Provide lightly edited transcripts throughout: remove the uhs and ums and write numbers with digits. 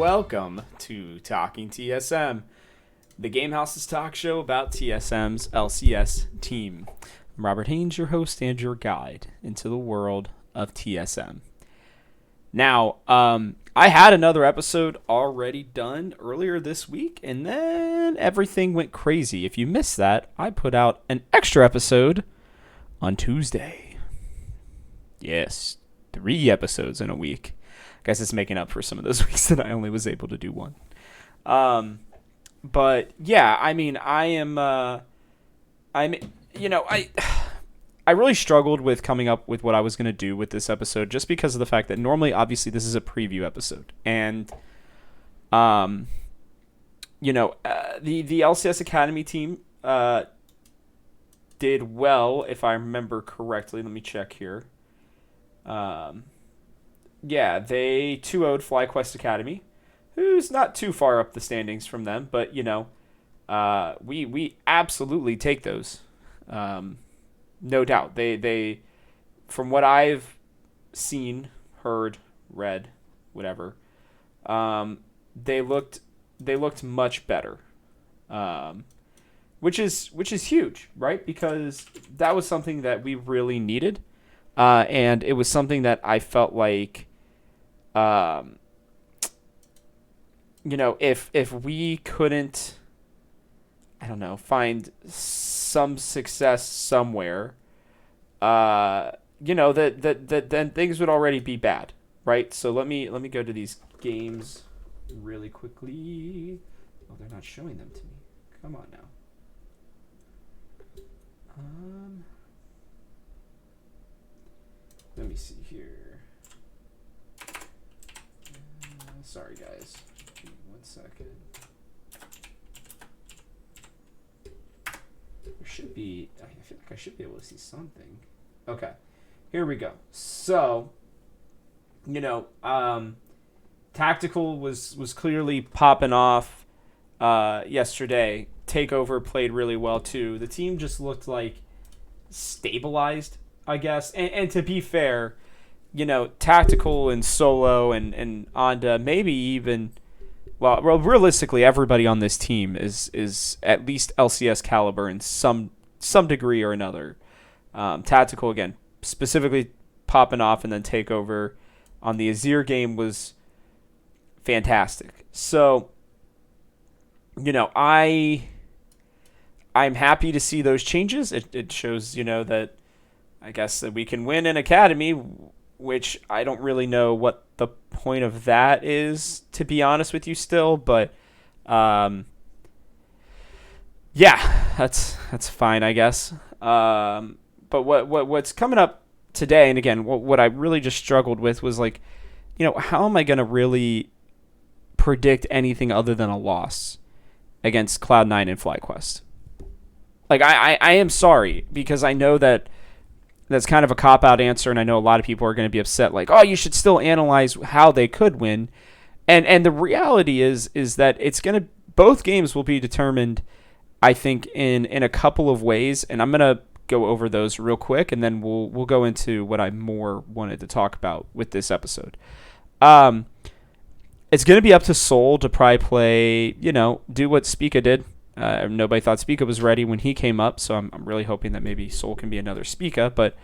welcome to Talking TSM, the Gamehouse's talk show about TSM's LCS team. I'm Robert Haynes, your host and your guide into the world of TSM. Now, I had another episode already done earlier this week, and then everything went crazy. If you missed that, I put out an extra episode on Tuesday. Yes, 3 episodes in a week. I guess it's making up for some of those weeks that I only was able to do one. But yeah, I mean, I really struggled with coming up with what I was going to do with this episode, just because of the fact that normally, obviously, this is a preview episode, and the LCS Academy team did well, if I remember correctly. Let me check here. Yeah, they 2-0'd FlyQuest Academy, who's not too far up the standings from them, but we absolutely take those. No doubt. They from what I've seen, heard, read, whatever, they looked much better. Which is huge, right? Because that was something that we really needed. And it was something that I felt like, if we couldn't, I don't know, find some success somewhere, that then things would already be bad, right? So let me go to these games really quickly. Oh, they're not showing them to me. Come on now. Let me see here. Sorry, guys. Give me 1 second. There should be... I feel like I should be able to see something. Okay. Here we go. So, Tactical was clearly popping off yesterday. Takeover played really well, too. The team just looked like stabilized, I guess. And to be fair, Tactical and Solo and Onda, maybe even, well, realistically, everybody on this team is at least LCS caliber in some degree or another. Tactical, again, specifically popping off, and then Takeover on the Azir game was fantastic. So, I'm happy to see those changes. It shows, that I guess that we can win an academy, which I don't really know what the point of that is, to be honest with you still, but yeah, that's fine, I guess. But what's coming up today, and again, what I really just struggled with was like, how am I going to really predict anything other than a loss against Cloud9 and FlyQuest? Like, I am sorry, because I know that that's kind of a cop-out answer, and I know a lot of people are going to be upset, like, oh, you should still analyze how they could win. And the reality is that it's going to, both games will be determined, I think, in a couple of ways, and I'm going to go over those real quick, and then we'll go into what I more wanted to talk about with this episode. It's going to be up to Seoul to probably play, do what Spica did. Nobody thought Spica was ready when he came up, so I'm really hoping that maybe Seoul can be another Spica. But,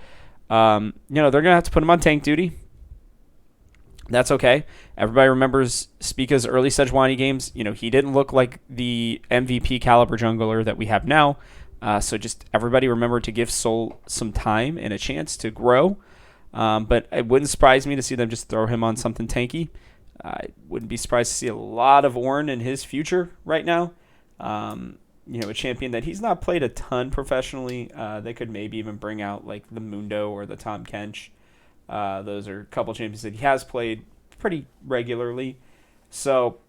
they're going to have to put him on tank duty. That's okay. Everybody remembers Spica's early Sejuani games. He didn't look like the MVP caliber jungler that we have now. So just everybody remember to give Seoul some time and a chance to grow. But it wouldn't surprise me to see them just throw him on something tanky. I wouldn't be surprised to see a lot of Ornn in his future right now. A champion that he's not played a ton professionally. They could maybe even bring out like the Mundo or the Tom Kench. Those are a couple champions that he has played pretty regularly. So,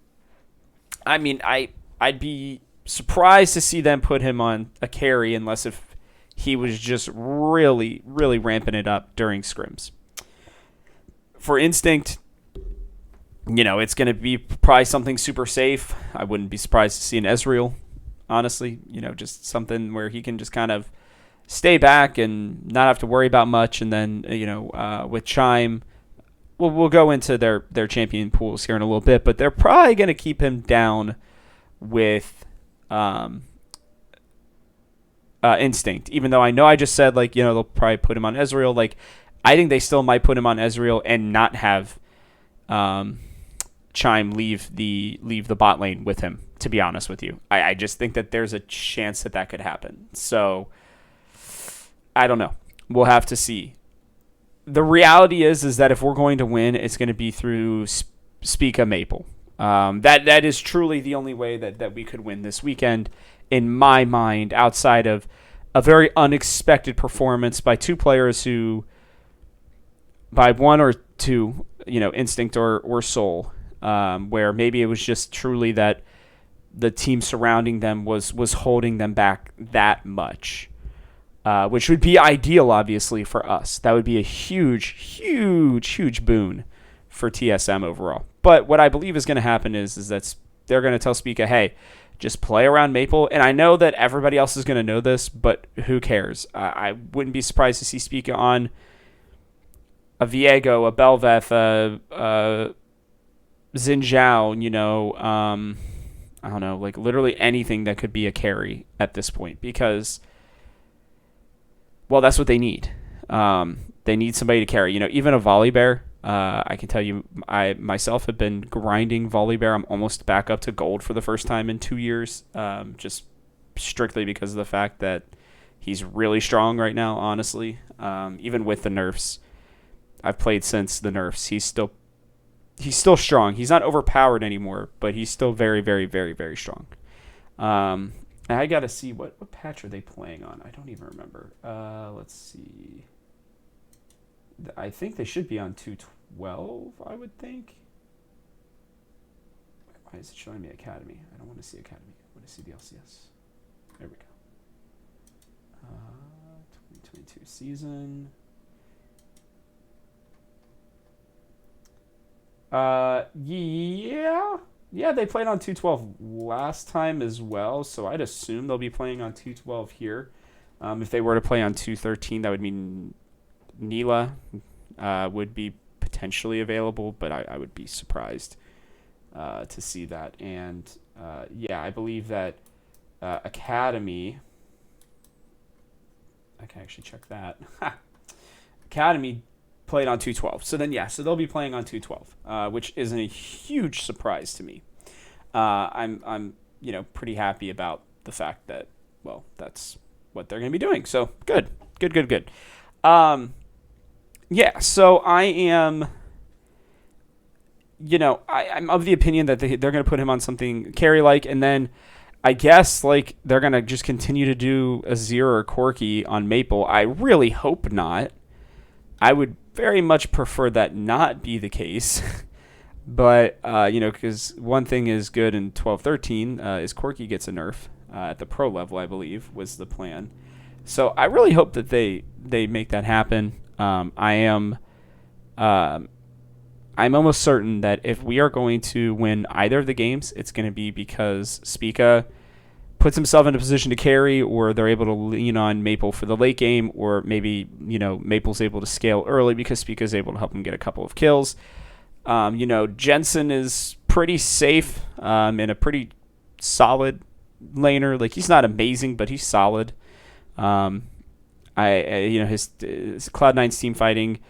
I mean, I'd be surprised to see them put him on a carry unless if he was just really, really ramping it up during scrims. For Instinct, it's going to be probably something super safe. I wouldn't be surprised to see an Ezreal, honestly. Just something where he can just kind of stay back and not have to worry about much. And then, with Chime we'll go into their champion pools here in a little bit, but they're probably going to keep him down with Instinct. Even though I know I just said, like, they'll probably put him on Ezreal. Like, I think they still might put him on Ezreal and not have Chime leave the bot lane with him, to be honest with you. I just think that there's a chance that could happen. So, I don't know. We'll have to see. The reality is that if we're going to win, it's going to be through Spica Maple. That is truly the only way that we could win this weekend, in my mind, outside of a very unexpected performance by two players who, by one or two, Instinct or Soul, where maybe it was just truly that the team surrounding them was holding them back that much, which would be ideal, obviously, for us. That would be a huge, huge, huge boon for TSM overall. But what I believe is going to happen is that they're going to tell Spica, hey, just play around Maple. And I know that everybody else is going to know this, but who cares? I wouldn't be surprised to see Spica on a Viego, a Belveth, a Xin Zhao, I don't know, like literally anything that could be a carry at this point, because, well, that's what they need. They need somebody to carry. Even a Volibear. I can tell you, I myself have been grinding Volibear. I'm almost back up to gold for the first time in 2 years, just strictly because of the fact that he's really strong right now, honestly. Even with the nerfs. I've played since the nerfs. He's still strong. He's not overpowered anymore, but he's still very, very, very, very strong. I got to see what patch are they playing on. I don't even remember. Let's see. I think they should be on 2.12, I would think. Why is it showing me Academy? I don't want to see Academy. I want to see the LCS. There we go. 2022 season. Yeah, they played on 2.12 last time as well, so I'd assume they'll be playing on 2.12 here. If they were to play on 2.13, that would mean Neela would be potentially available, but I would be surprised to see that. And I believe that Academy, I can actually check that. Academy played on 2.12. So they'll be playing on 2.12, which isn't a huge surprise to me. I'm pretty happy about the fact that, well, that's what they're going to be doing. So good. So I am, I'm of the opinion that they're going to put him on something carry-like, and then I guess, like, they're going to just continue to do Azir or Corki on Maple. I really hope not. I would very much prefer that not be the case. But, because one thing is good in 12-13 is Corki gets a nerf at the pro level, I believe, was the plan. So I really hope that they make that happen. I'm almost certain that if we are going to win either of the games, it's going to be because Spica puts himself in a position to carry, or they're able to lean on Maple for the late game, or maybe, Maple's able to scale early because Spica's able to help him get a couple of kills. Jensen is pretty safe and a pretty solid laner. Like, he's not amazing, but he's solid. His Cloud9's team fighting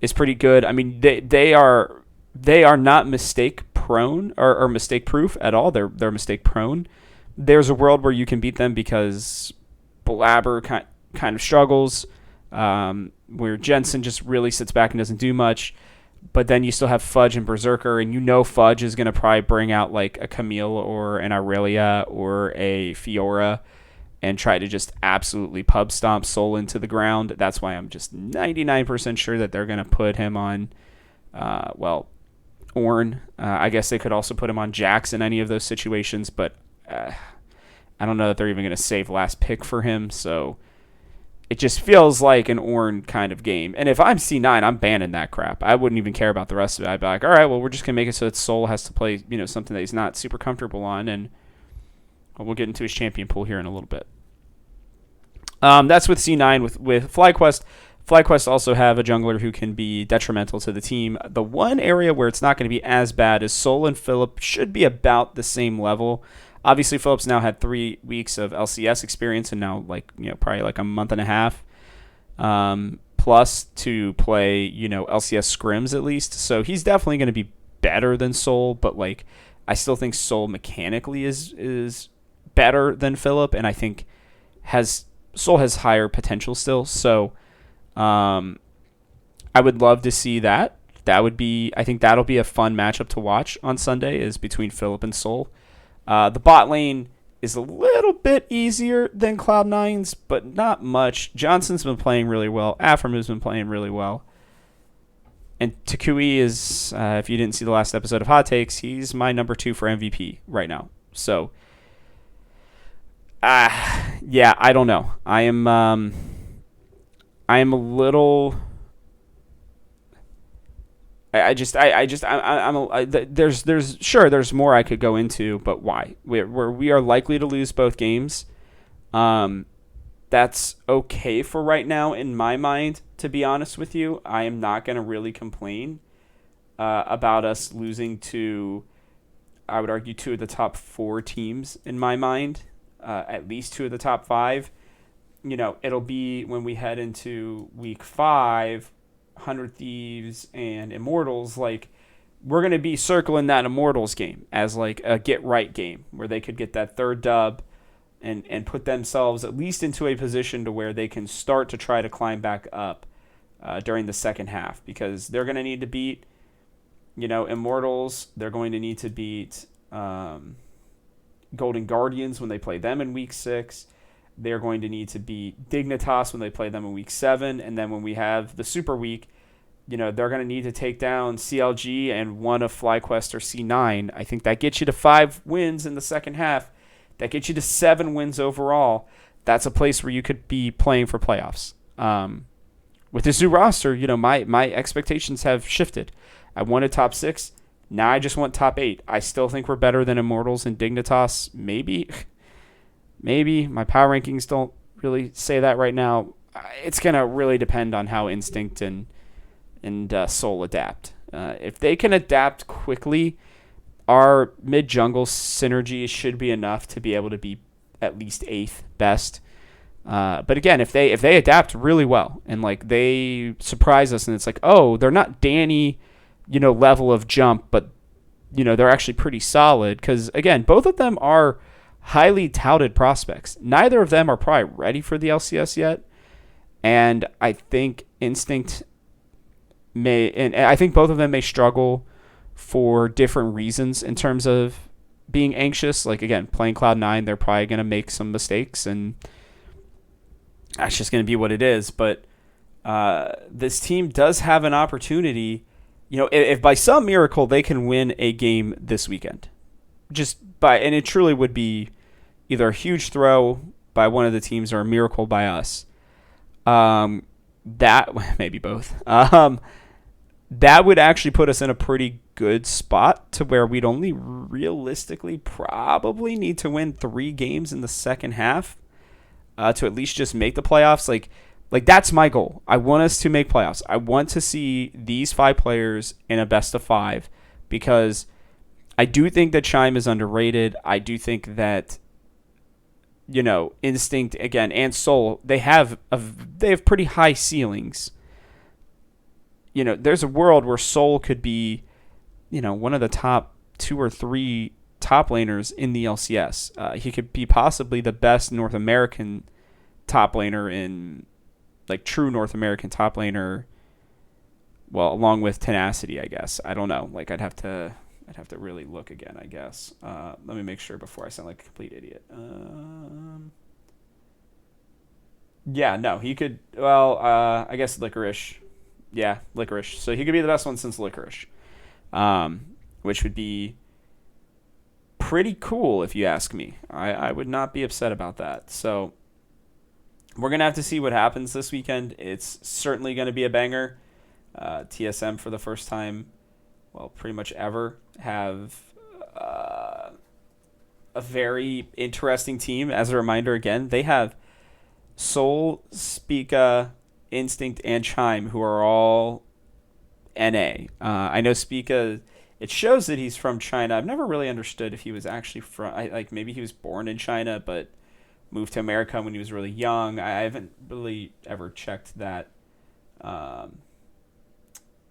is pretty good. I mean, they are not mistake prone or mistake proof at all. They're mistake prone. There's a world where you can beat them because Blabber kind of struggles, where Jensen just really sits back and doesn't do much. But then you still have Fudge and Berserker, and Fudge is going to probably bring out like a Camille or an Aurelia or a Fiora and try to just absolutely pub stomp Soul into the ground. That's why I'm just 99% sure that they're going to put him on, Ornn. I guess they could also put him on Jax in any of those situations, but I don't know that they're even going to save last pick for him, so it just feels like an Ornn kind of game. And if I'm C9, I'm banning that crap. I wouldn't even care about the rest of it. I'd be like, all right, well, we're just going to make it so that Soul has to play, something that he's not super comfortable on, and we'll get into his champion pool here in a little bit. That's with C9. With FlyQuest, FlyQuest also have a jungler who can be detrimental to the team. The one area where it's not going to be as bad is Sol and Philip should be about the same level. Obviously, Philip's now had 3 weeks of LCS experience and now probably like a month and a half plus to play LCS scrims at least. So he's definitely going to be better than Sol, but like I still think Sol mechanically is better than Philip, and I think Sol has higher potential still. So I would love to see that. I think that'll be a fun matchup to watch on Sunday, is between Philip and Sol. The bot lane is a little bit easier than Cloud9's, but not much. Johnson's been playing really well. Aframa's been playing really well. And Takui is, if you didn't see the last episode of Hot Takes, he's my number 2 for MVP right now. So, yeah, I don't know. I am a little. There's more I could go into, but why? We are likely to lose both games. That's okay for right now in my mind, to be honest with you. I am not going to really complain about us losing to, I would argue, 2 of the top 4 teams in my mind, at least 2 of the top 5. It'll be when we head into week 5, 100 Thieves and Immortals, like we're going to be circling that Immortals game as like a get right game where they could get that 3rd dub and put themselves at least into a position to where they can start to try to climb back up during the second half, because they're going to need to beat Immortals. They're going to need to beat Golden Guardians when they play them in week 6. They're going to need to beat Dignitas when they play them in week 7. And then when we have the Super Week, they're going to need to take down CLG and one of FlyQuest or C9. I think that gets you to 5 wins in the second half. That gets you to 7 wins overall. That's a place where you could be playing for playoffs. With this new roster, my expectations have shifted. I wanted top 6. Now I just want top 8. I still think we're better than Immortals and Dignitas. Maybe. My power rankings don't really say that right now. It's going to really depend on how Instinct and Sol adapt. If they can adapt quickly, our mid-jungle synergy should be enough to be able to be at least 8th best. But again, if they adapt really well and like they surprise us and it's like, oh, they're not Danny, level of jump, but they're actually pretty solid, because again, both of them are highly touted prospects. Neither of them are probably ready for the LCS yet, and I think Instinct and I think both of them may struggle for different reasons in terms of being anxious. Like again, playing Cloud9, they're probably going to make some mistakes, and that's just going to be what it is. But this team does have an opportunity. If by some miracle they can win a game this weekend, and it truly would be either a huge throw by one of the teams or a miracle by us. That maybe both. That would actually put us in a pretty good spot to where we'd only realistically probably need to win 3 games in the second half to at least just make the playoffs. Like that's my goal. I want us to make playoffs. I want to see these 5 players in a best of 5, because I do think that Chime is underrated. I do think that Instinct again and Sol, they have pretty high ceilings. There's a world where Sol could be, one of the top 2 or 3 top laners in the LCS. He could be possibly the best North American top laner in, like, true North American top laner. Well, along with Tenacity, I guess. I don't know. Like, I'd have to really look again, I guess. Let me make sure before I sound like a complete idiot. Yeah, no, he could. Well, I guess Licorice. Yeah, Licorice. So he could be the best one since Licorice, which would be pretty cool if you ask me. I would not be upset about that. So we're going to have to see what happens this weekend. It's certainly going to be a banger. TSM for the first time, well, pretty much ever, have a very interesting team. As a reminder, again, they have Sol, Spica, Instinct, and Chime, who are all NA. I know Spica. It shows that he's from China. I've never really understood if he was actually from. Like maybe he was born in China, but moved to America when he was really young. I haven't really ever checked um,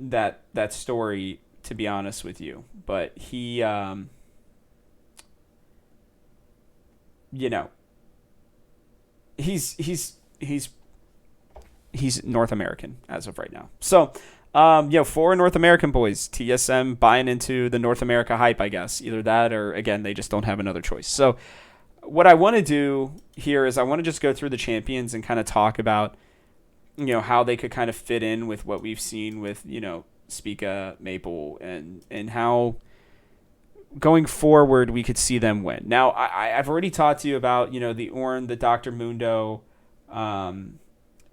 that story, to be honest with you. But he, you know, he's he's North American as of right now. So, for North American boys, TSM buying into the North America hype, I guess. Either that or, again, they just don't have another choice. So, what I want to do here is I want to just go through the champions and kind of talk about, how they could kind of fit in with what we've seen with, Spica, Maple, and how going forward we could see them win. Now, I've already talked to you about, the Ornn, the Dr. Mundo, and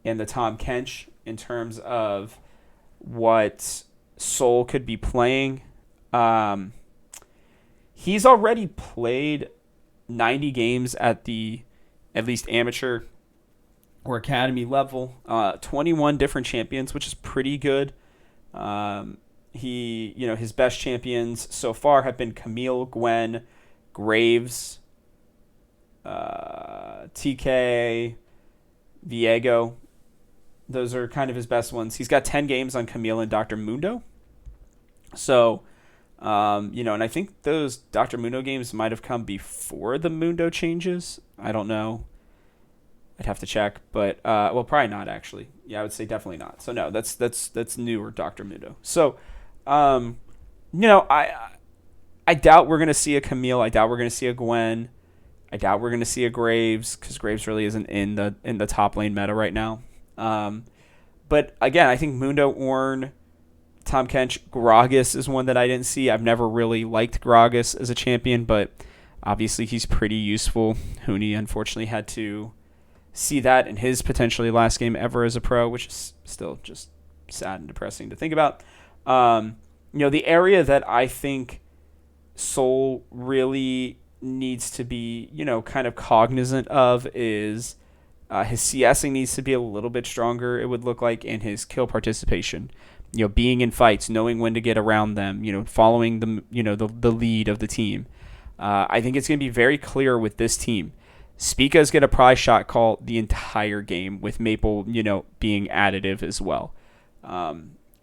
the Tom Kench in terms of what Soul could be playing. He's already played 90 games at the at least amateur or academy level. 21 different champions, which is pretty good. His best champions so far have been Camille, Gwen, Graves, TK, Viego. Those are kind of his best ones. He's got 10 games on Camille and Dr. Mundo. So, and I think those Dr. Mundo games might have come before the Mundo changes. I don't know. I'd have to check, but probably not actually. Yeah, I would say definitely not. So no, that's newer Dr. Mundo. So, I doubt we're gonna see a Camille. I doubt we're gonna see a Gwen. I doubt we're gonna see a Graves because Graves really isn't in the top lane meta right now. But again, I think Mundo, Ornn, Tom Kench, Gragas is one that I didn't see. I've never really liked Gragas as a champion, but obviously he's pretty useful. Huni unfortunately had to see that in his potentially last game ever as a pro, which is still just sad and depressing to think about. The area that I think Soul really needs to be, kind of cognizant of is his CSing needs to be a little bit stronger, it would look like, and his kill participation. Being in fights, knowing when to get around them, following the lead of the team. I think it's going to be very clear with this team. Spica's going to probably shot call the entire game with Maple, being additive as well.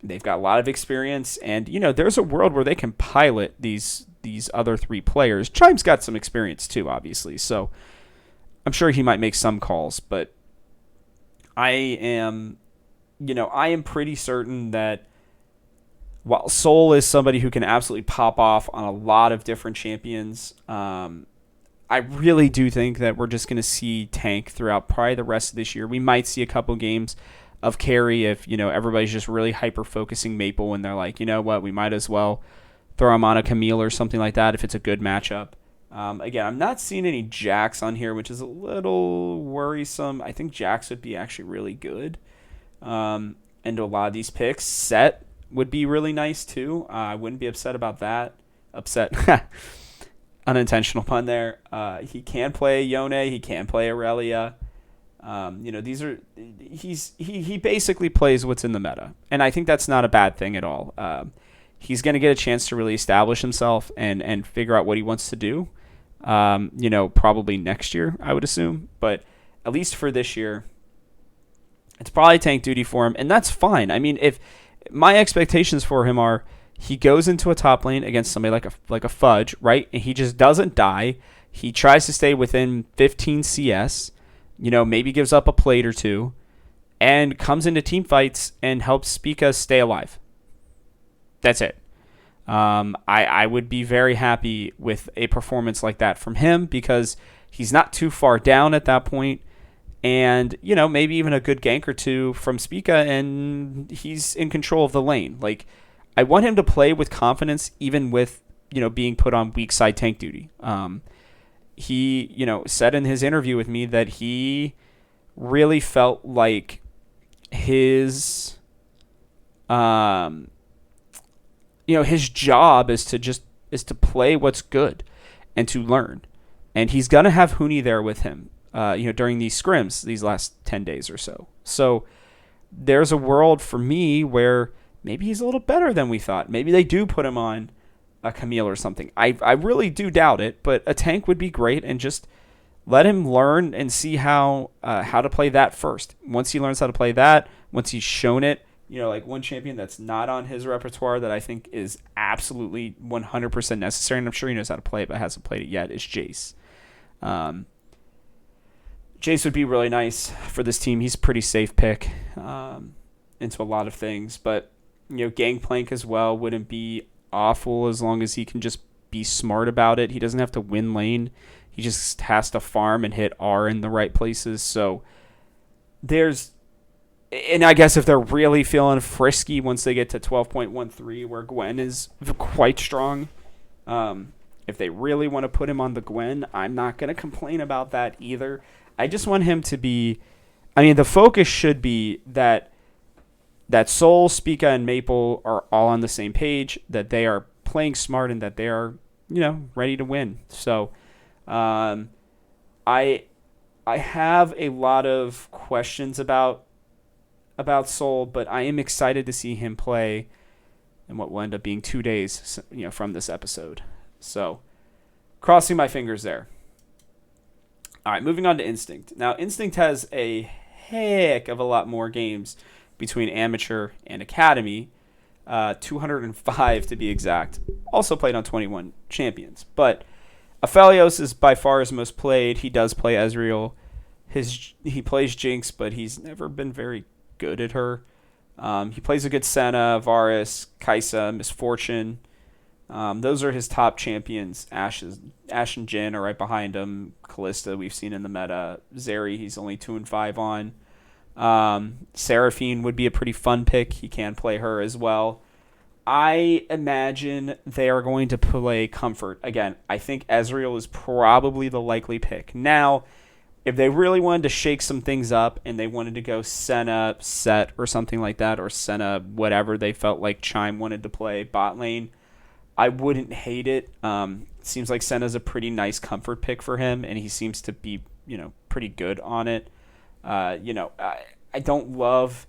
They've got a lot of experience, and there's a world where they can pilot these other three players. Chime's got some experience too, obviously, so I'm sure he might make some calls, but I am pretty certain that while Soul is somebody who can absolutely pop off on a lot of different champions, I really do think that we're just going to see tank throughout probably the rest of this year. We might see a couple games of carry if, everybody's just really hyper-focusing Maple and they're like, you know what, we might as well throw him on a Camille or something like that if it's a good matchup. Again, I'm not seeing any Jax on here, which is a little worrisome. I think Jax would be actually really good. And a lot of these picks. Set would be really nice too. I wouldn't be upset about that. Upset. Unintentional pun there. He can play Yone. He can play Aurelia. These are he basically plays what's in the meta, and I think that's not a bad thing at all. He's going to get a chance to really establish himself and figure out what he wants to do. Probably next year, I would assume, but at least for this year, it's probably tank duty for him, and that's fine. I mean, if my expectations for him are he goes into a top lane against somebody like a Fudge, right, and he just doesn't die. He tries to stay within 15 CS, maybe gives up a plate or two, and comes into team fights and helps Spica stay alive. That's it. I would be very happy with a performance like that from him because he's not too far down at that point. And, maybe even a good gank or two from Spica, and he's in control of the lane. Like, I want him to play with confidence, even with, being put on weak side tank duty. He, said in his interview with me that he really felt like his, his job is to play what's good and to learn. And he's going to have Huni there with him, during these scrims, these last 10 days or so. So there's a world for me where maybe he's a little better than we thought. Maybe they do put him on a Camille or something. I really do doubt it, but a tank would be great, and just let him learn and see how to play that first. Once he learns how to play that, once he's shown it, like one champion that's not on his repertoire that I think is absolutely 100% necessary, and I'm sure he knows how to play it but hasn't played it yet, is Jace. Um, Jace would be really nice for this team. He's a pretty safe pick into a lot of things, but Gangplank as well wouldn't be awful as long as he can just be smart about it. He doesn't have to win lane. He just has to farm and hit R in the right places. So and I guess if they're really feeling frisky once they get to 12.13, where Gwen is quite strong, if they really want to put him on the Gwen, I'm not going to complain about that either. I just want him to be, the focus should be that Soul, Spica, and Maple are all on the same page, that they are playing smart, and that they are, ready to win. So, I have a lot of questions about Soul, but I am excited to see him play in what will end up being 2 days, from this episode. So, crossing my fingers there. All right, moving on to Instinct. Now, Instinct has a heck of a lot more games between Amateur and Academy, 205 to be exact. Also played on 21 champions. But Aphelios is by far his most played. He does play Ezreal. He plays Jinx, but he's never been very good at her. He plays a good Senna, Varus, Kaisa, Misfortune. Those are his top champions. Ashe and Jhin are right behind him. Kalista, we've seen in the meta. Zeri, he's only 2-5 on. Seraphine would be a pretty fun pick. He can play her as well. I imagine they are going to play Comfort. Again, I think Ezreal is probably the likely pick. Now, if they really wanted to shake some things up and they wanted to go Senna, Set, or something like that, or Senna, whatever they felt like Chime wanted to play bot lane, I wouldn't hate it. Seems like Senna's a pretty nice comfort pick for him, and he seems to be, pretty good on it. I don't love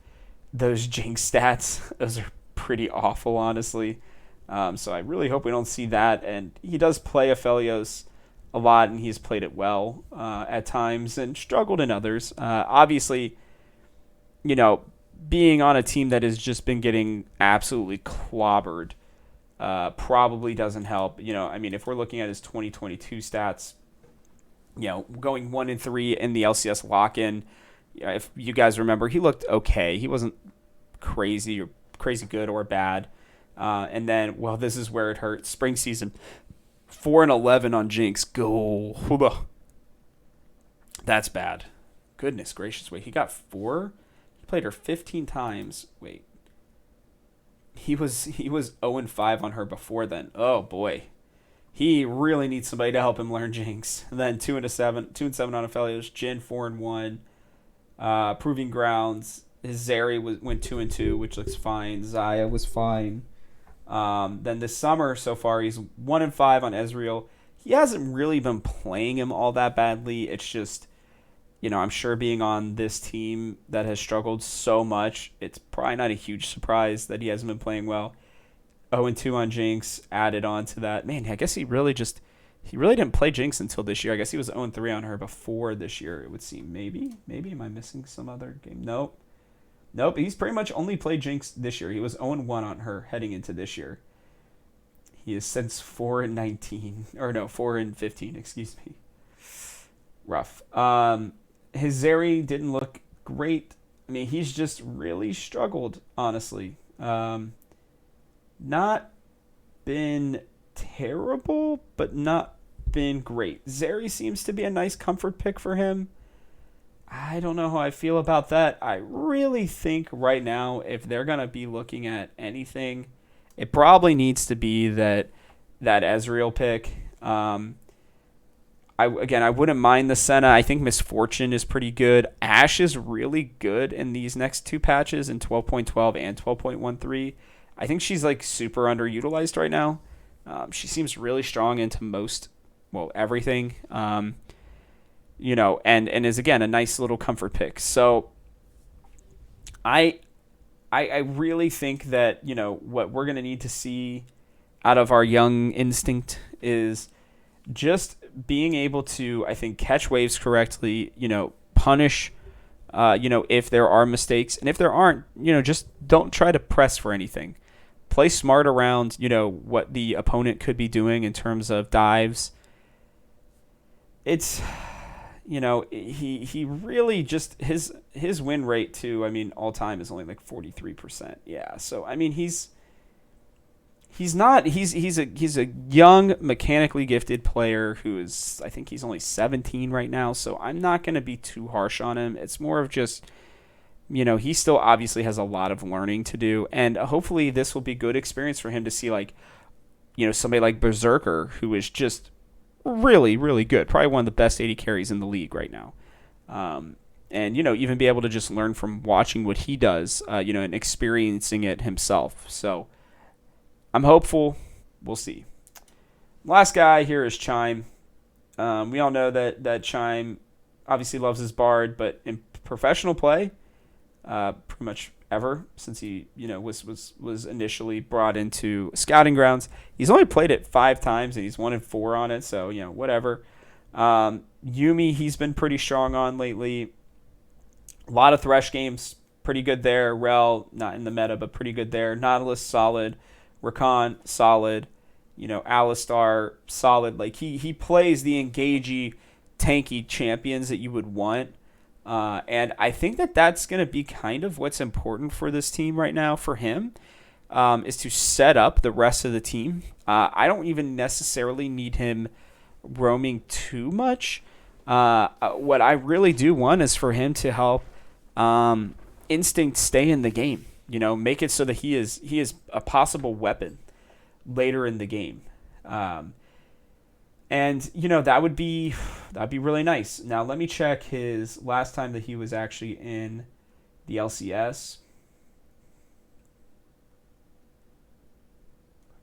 those Jinx stats. Those are pretty awful, honestly. So I really hope we don't see that. And he does play Aphelios a lot, and he's played it well at times and struggled in others. Obviously, being on a team that has just been getting absolutely clobbered probably doesn't help. If we're looking at his 2022 stats, going 1-3 in the LCS lock-in, if you guys remember, he looked okay. He wasn't crazy good or bad. And then, this is where it hurts. Spring season, 4-11 on Jinx. Go. That's bad. Goodness gracious. Wait, he got 4? He played her 15 times. Wait. He was 0-5 on her before then. Oh boy. He really needs somebody to help him learn Jinx. And then 2-7 on Aphelios. Jhin 4-1. Proving Grounds. His Zeri went 2-2, which looks fine. Xayah was fine. Then this summer so far, he's 1-5 on Ezreal. He hasn't really been playing him all that badly. It's just, I'm sure being on this team that has struggled so much, it's probably not a huge surprise that he hasn't been playing well. 0-2 on Jinx added on to that. Man, I guess he really didn't play Jinx until this year. I guess he was 0-3 on her before this year, it would seem. Maybe am I missing some other game? Nope, he's pretty much only played Jinx this year. He was 0-1 on her heading into this year. He is since 4-15, excuse me. Rough. His Zeri didn't look great. He's just really struggled, honestly. Not been terrible, but not been great. Zeri seems to be a nice comfort pick for him. I don't know how I feel about that. I really think right now, if they're going to be looking at anything, it probably needs to be that Ezreal pick. I wouldn't mind the Senna. I think Misfortune is pretty good. Ashe is really good in these next two patches in 12.12 and 12.13. I think she's super underutilized right now. She seems really strong into everything. And is, again, a nice little comfort pick. So I I really think that, what we're going to need to see out of our young instinct is just being able to, I think, catch waves correctly, punish, if there are mistakes. And if there aren't, just don't try to press for anything. Play smart around, what the opponent could be doing in terms of dives. It's, he really just his win rate too. I mean, all time is only like 43%. Yeah, so I mean he's not he's a young mechanically gifted player who is, I think he's only 17 right now. So I'm not going to be too harsh on him. It's more of just, he still obviously has a lot of learning to do, and hopefully this will be good experience for him to see, like, somebody like Berserker, who is just really, really good. Probably one of the best 80 carries in the league right now. And, even be able to just learn from watching what he does, and experiencing it himself. So I'm hopeful. We'll see. Last guy here is Chime. We all know that Chime obviously loves his Bard, but in professional play, pretty much ever since he was initially brought into scouting grounds, he's only played it 5 times and he's 1-4 on it. So whatever. Yuumi, he's been pretty strong on lately. A lot of Thresh games, pretty good there. Rel, not in the meta, but pretty good there. Nautilus, solid. Rakan, solid. Alistar, solid. Like he plays the engagey, tanky champions that you would want. And I think that that's going to be kind of what's important for this team right now for him, is to set up the rest of the team. I don't even necessarily need him roaming too much. What I really do want is for him to help Instinct stay in the game. Make it so that he is a possible weapon later in the game. And that'd be really nice. Now let me check his last time that he was actually in the LCS.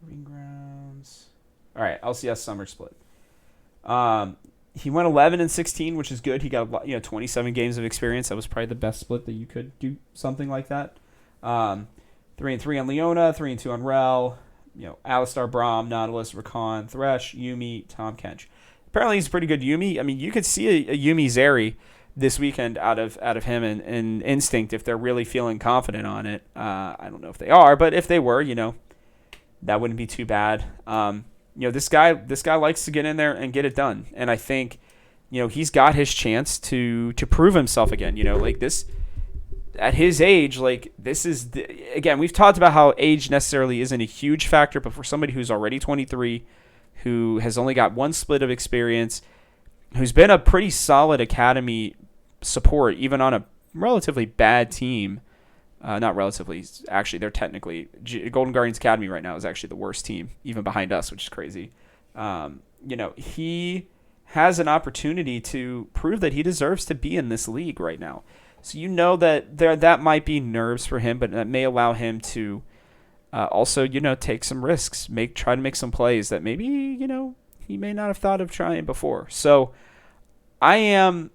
Proving grounds. All right, LCS summer split. He went 11-16, which is good. He got 27 games of experience. That was probably the best split that you could do, something like that. 3-3 on Leona, 3-2 on Rel. Alistar, Braum, Nautilus, Rakan, Thresh, Yuumi, Tahm Kench. Apparently he's a pretty good Yuumi. I mean, you could see a Yuumi Zeri this weekend out of him and Instinct if they're really feeling confident on it. I don't know if they are, but if they were, that wouldn't be too bad. This guy likes to get in there and get it done, and I think he's got his chance to prove himself again. Like this. At his age, like this is again, we've talked about how age necessarily isn't a huge factor, but for somebody who's already 23, who has only got 1 split of experience, who's been a pretty solid academy support, even on a relatively bad team, not relatively, actually they're technically, Golden Guardians Academy right now is actually the worst team, even behind us, which is crazy. He has an opportunity to prove that he deserves to be in this league right now. So that might be nerves for him, but that may allow him to also, take some risks, try to make some plays that maybe, he may not have thought of trying before. So I'm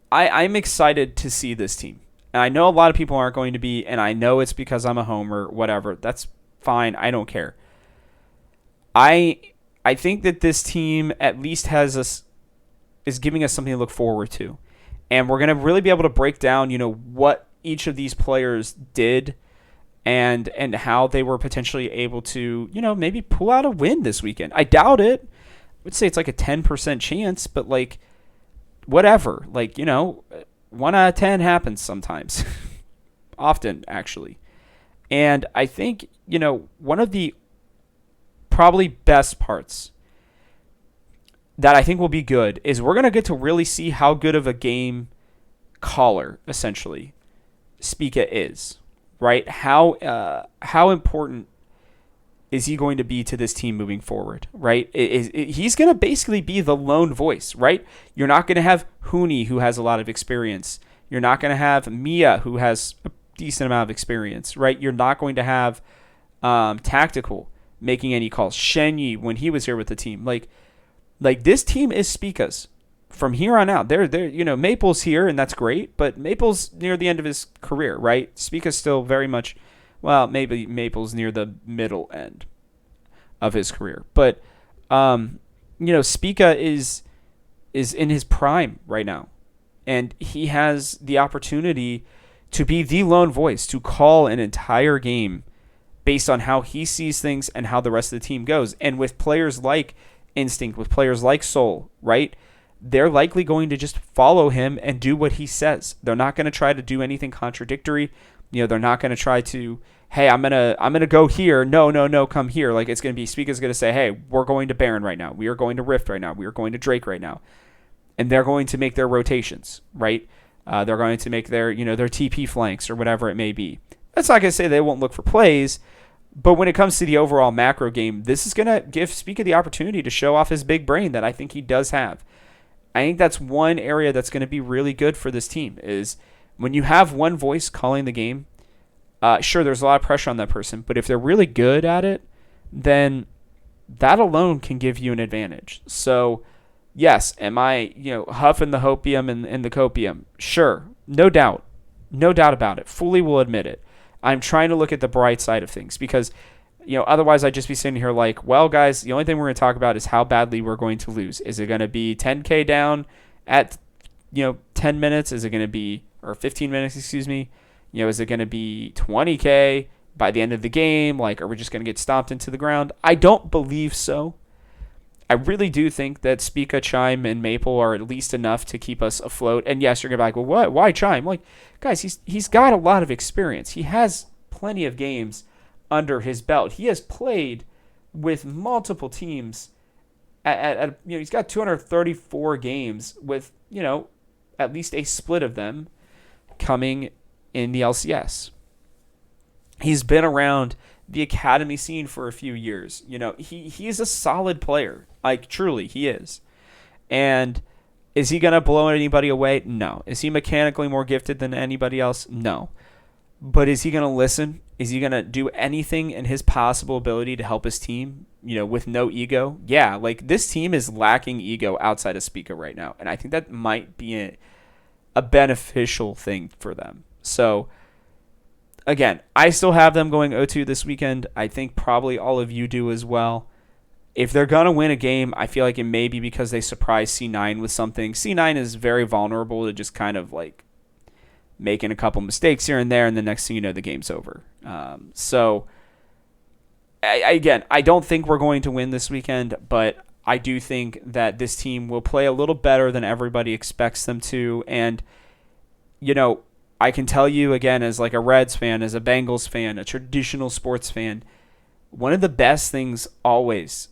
excited to see this team. And I know a lot of people aren't going to be, and I know it's because I'm a homer, whatever. That's fine. I don't care. I think that this team at least is giving us something to look forward to. And we're going to really be able to break down, what each of these players did and how they were potentially able to, maybe pull out a win this weekend. I doubt it. I would say it's like a 10% chance, but like whatever. Like, 1 out of 10 happens sometimes. Often, actually. And I think, one of the probably best parts that I think will be good is we're going to get to really see how good of a game caller, essentially, Spica is, right? How important is he going to be to this team moving forward, right? He's going to basically be the lone voice, right? You're not going to have Huni, who has a lot of experience. You're not going to have Mia, who has a decent amount of experience, right? You're not going to have Tactical making any calls. Shenyi, when he was here with the team, like this team is Spica's from here on out, Maple's here, and that's great, but Maple's near the end of his career, right? Spica's still very much, well, maybe Maple's near the middle end of his career, but Spica is in his prime right now, and he has the opportunity to be the lone voice to call an entire game based on how he sees things and how the rest of the team goes. And with players like Instinct, with players like Soul, right? They're likely going to just follow him and do what he says. They're not going to try to do anything contradictory. They're not going to try to, hey, I'm gonna go here. No, come here. Like, it's going to be, Spica's going to say, hey, we're going to Baron right now. We are going to Rift right now. We are going to Drake right now. And they're going to make their rotations, right? They're going to make their TP flanks or whatever it may be. That's not going to say they won't look for plays, but when it comes to the overall macro game, this is going to give Spica the opportunity to show off his big brain that I think he does have. I think that's one area that's going to be really good for this team is when you have one voice calling the game, sure, there's a lot of pressure on that person, but if they're really good at it, then that alone can give you an advantage. So, yes, am I, huffing the hopium and the copium? Sure, no doubt. No doubt about it. Fully will admit it. I'm trying to look at the bright side of things because, otherwise I'd just be sitting here like, well, guys, the only thing we're going to talk about is how badly we're going to lose. Is it going to be 10K down at, 10 minutes? Is it going to be, or 15 minutes, excuse me? Is it going to be 20K by the end of the game? Like, are we just going to get stomped into the ground? I don't believe so. I really do think that Spica, Chime, and Maple are at least enough to keep us afloat. And yes, you're going to be like, well, what? Why Chime? Like, guys, he's got a lot of experience. He has plenty of games under his belt. He has played with multiple teams. He's got 234 games with, at least a split of them coming in the LCS. He's been around the academy scene for a few years. He's a solid player. Like, truly, he is. And is he going to blow anybody away? No. Is he mechanically more gifted than anybody else? No. But is he going to listen? Is he going to do anything in his possible ability to help his team, with no ego? Yeah, like, this team is lacking ego outside of Spica right now. And I think that might be a beneficial thing for them. So, again, I still have them going 0-2 this weekend. I think probably all of you do as well. If they're going to win a game, I feel like it may be because they surprise C9 with something. C9 is very vulnerable to just kind of like making a couple mistakes here and there, and the next thing you know, the game's over. So, I don't think we're going to win this weekend, but I do think that this team will play a little better than everybody expects them to. And, I can tell you again, as like a Reds fan, as a Bengals fan, a traditional sports fan, one of the best things always,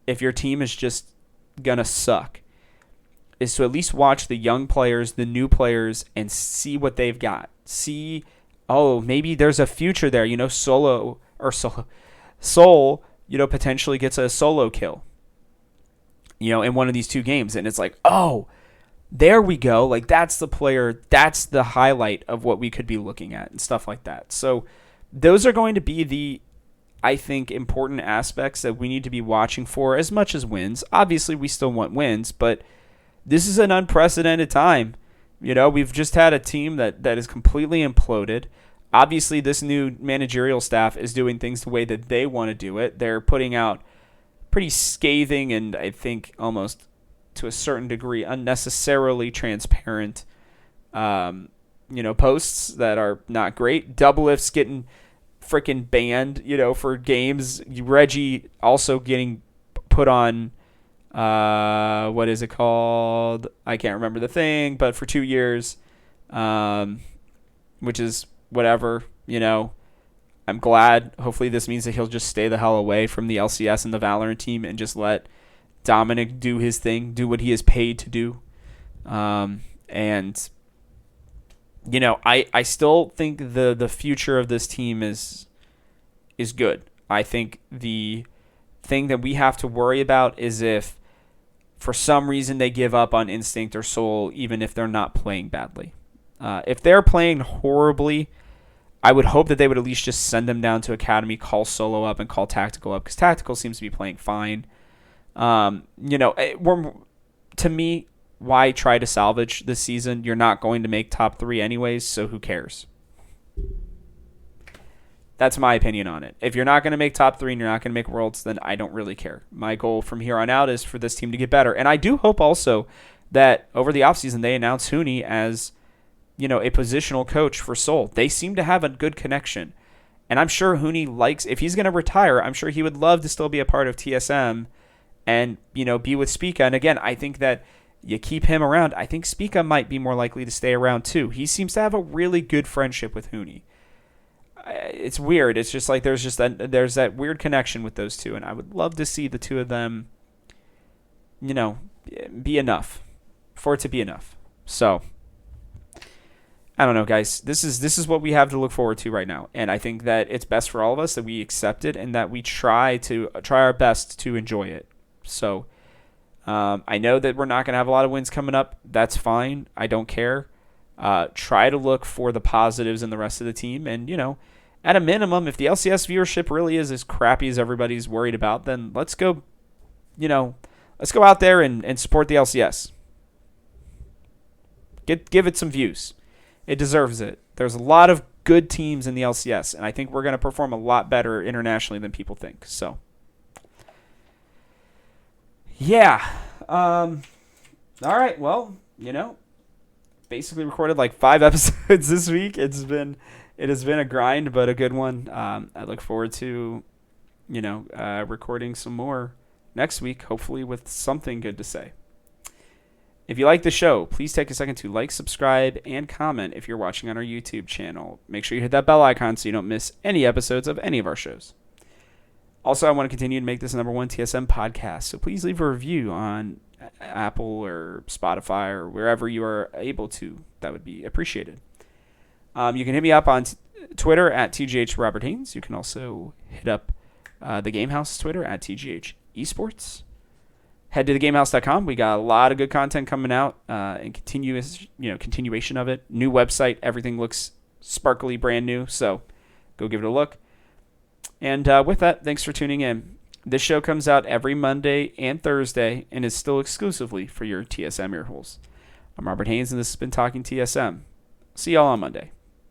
if your team is just going to suck, is to at least watch the young players, the new players, and see what they've got. See, maybe there's a future there. Soul, potentially gets a solo kill, in one of these two games. And it's like, there we go. Like, that's the player. That's the highlight of what we could be looking at and stuff like that. So those are going to be the, I think, important aspects that we need to be watching for as much as wins. Obviously, we still want wins, but this is an unprecedented time. We've just had a team that is completely imploded. Obviously, this new managerial staff is doing things the way that they want to do it. They're putting out pretty scathing and I think almost to a certain degree unnecessarily transparent posts that are not great. Double If's getting freaking banned, for games. Reggie also getting put on what is it called? I can't remember the thing, but for 2 years, which is whatever, I'm glad. Hopefully this means that he'll just stay the hell away from the LCS and the Valorant team and just let Dominic do his thing, do what he is paid to do. And I still think the future of this team is good. I think the thing that we have to worry about is if for some reason they give up on Instinct or Soul, even if they're not playing badly. If they're playing horribly, I would hope that they would at least just send them down to Academy, call Solo up, and call Tactical up, because Tactical seems to be playing fine. To me, why try to salvage this season? You're not going to make top 3 anyways, so who cares? That's my opinion on it. If you're not going to make top 3 and you're not going to make Worlds, then I don't really care. My goal from here on out is for this team to get better. And I do hope also that over the offseason they announce Hooney as, a positional coach for Seoul. They seem to have a good connection. And I'm sure Hooney if he's going to retire, I'm sure he would love to still be a part of TSM and, be with Spica. And again, I think that you keep him around. I think Spica might be more likely to stay around too. He seems to have a really good friendship with Hooney. It's weird. It's just like there's that weird connection with those two. And I would love to see the two of them, be enough for it to be enough. So I don't know, guys. This is what we have to look forward to right now, and I think that it's best for all of us that we accept it and that we try our best to enjoy it. So I know that we're not going to have a lot of wins coming up. That's fine. I don't care. Try to look for the positives in the rest of the team, and at a minimum, if the LCS viewership really is as crappy as everybody's worried about, then let's go out there and support the LCS. Give it some views. It deserves it. There's a lot of good teams in the LCS, and I think we're going to perform a lot better internationally than people think. So, yeah. All right. Well, basically recorded like 5 episodes this week. It has been a grind, but a good one. I look forward to, recording some more next week, hopefully with something good to say. If you like the show, please take a second to like, subscribe, and comment if you're watching on our YouTube channel. Make sure you hit that bell icon so you don't miss any episodes of any of our shows. Also, I want to continue to make this #1 TSM podcast, so please leave a review on Apple or Spotify or wherever you are able to. That would be appreciated. You can hit me up on Twitter at TGH Robert Haynes. You can also hit up the Gamehouse Twitter at TGH Esports. Head to thegamehouse.com. We got a lot of good content coming out and continuation of it. New website. Everything looks sparkly, brand new. So go give it a look. And with that, thanks for tuning in. This show comes out every Monday and Thursday and is still exclusively for your TSM earholes. I'm Robert Haynes, and this has been Talking TSM. See y'all on Monday.